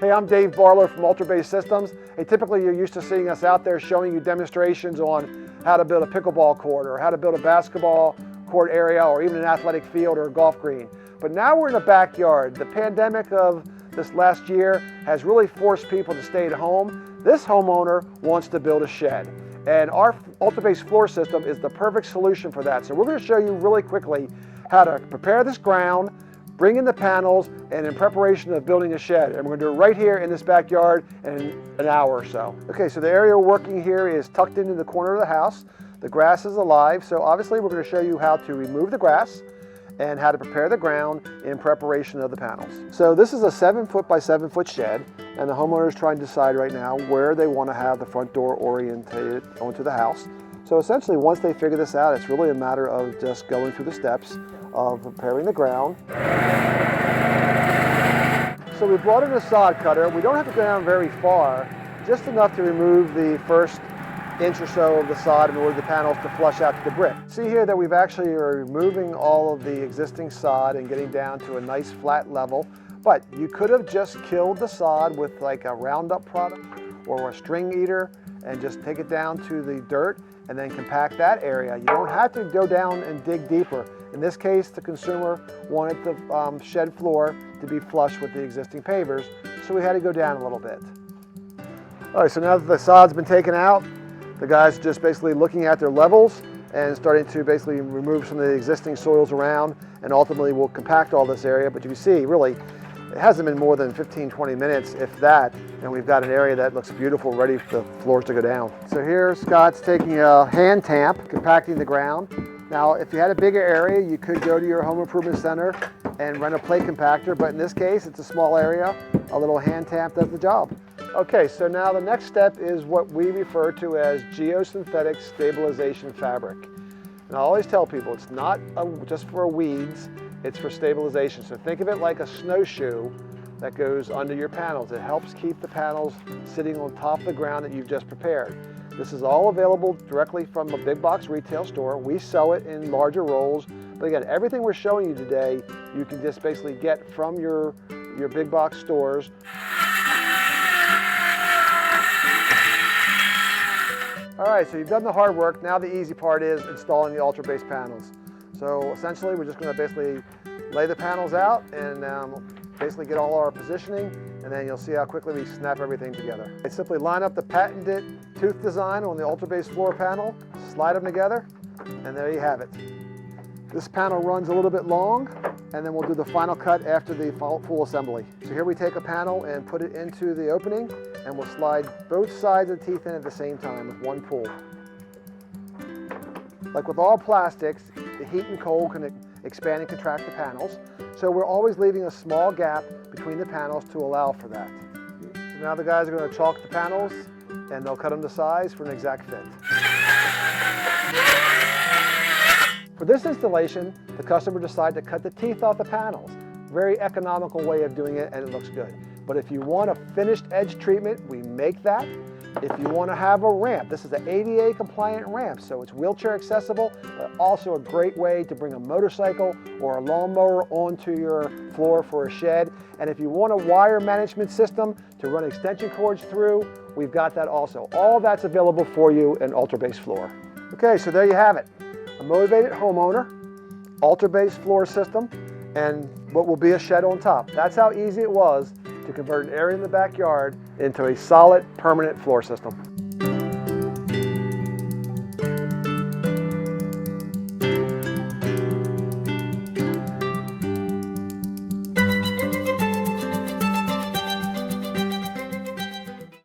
Hey, I'm Dave Barlow from UltraBaseSystems. Hey, typically you're used to seeing us out there showing you demonstrations on how to build a pickleball court or how to build a basketball court area or even an athletic field or a golf green. But now we're in a backyard. The pandemic of this last year has really forced people to stay at home. This homeowner wants to build a shed. And our UltraBase floor system is the perfect solution for that. So we're going to show you really quickly how to prepare this ground, bring in the panels, and in preparation of building a shed. And we're going to do it right here in this backyard in an hour or so. Okay, so the area we're working here is tucked into the corner of the house. The grass is alive, so obviously we're going to show you how to remove the grass and how to prepare the ground in preparation of the panels. So this is a 7-foot by 7-foot shed, and the homeowner is trying to decide right now where they want to have the front door oriented onto the house. So essentially, once they figure this out, it's really a matter of just going through the steps of preparing the ground. So we brought in a sod cutter. We don't have to go down very far, just enough to remove the first inch or so of the sod in order for the panels to flush out to the brick. See here that we've actually are removing all of the existing sod and getting down to a nice flat level, but you could have just killed the sod with like a Roundup product or a string eater and just take it down to the dirt and then compact that area. You don't have to go down and dig deeper. In this case, the consumer wanted the shed floor to be flush with the existing pavers, so we had to go down a little bit. All right, so now that the sod's been taken out, the guys are just basically looking at their levels and starting to basically remove some of the existing soils around, and ultimately we'll compact all this area. But you can see, really, it hasn't been more than 15-20 minutes, if that, and we've got an area that looks beautiful, ready for the floors to go down. So here, Scott's taking a hand tamp, compacting the ground. Now, if you had a bigger area, you could go to your home improvement center and rent a plate compactor, but in this case, it's a small area. A little hand tamp does the job. Okay, so now the next step is what we refer to as Geosynthetic stabilization fabric. And I always tell people, it's not just for weeds, it's for stabilization. So think of it like a snowshoe that goes under your panels. It helps keep the panels sitting on top of the ground that you've just prepared. This is all available directly from a big box retail store. We sell it in larger rolls. But again, everything we're showing you today, you can just basically get from your big box stores. All right, so you've done the hard work. Now the easy part is installing the UltraBase panels. So essentially, we're just going to basically lay the panels out and basically get all our positioning, and then you'll see how quickly we snap everything together. I simply line up the patented tooth design on the UltraBase floor panel, slide them together, and there you have it. This panel runs a little bit long, and then we'll do the final cut after the full assembly. So here we take a panel and put it into the opening, and we'll slide both sides of the teeth in at the same time with one pull. Like with all plastics, the heat and cold can expand and contract the panels, so we're always leaving a small gap between the panels to allow for that. So now the guys are going to chalk the panels, and they'll cut them to size for an exact fit. For this installation, the customer decided to cut the teeth off the panels. Very economical way of doing it, and it looks good. But if you want a finished edge treatment, we make that. If you want to have a ramp, this is an ADA compliant ramp, so it's wheelchair accessible, but also a great way to bring a motorcycle or a lawnmower onto your floor for a shed. And if you want a wire management system to run extension cords through, we've got that also. All that's available for you in UltraBase Floor. Okay, so there you have it. A motivated homeowner, UltraBase floor system, and what will be a shed on top. That's how easy it was to convert an area in the backyard into a solid, permanent floor system.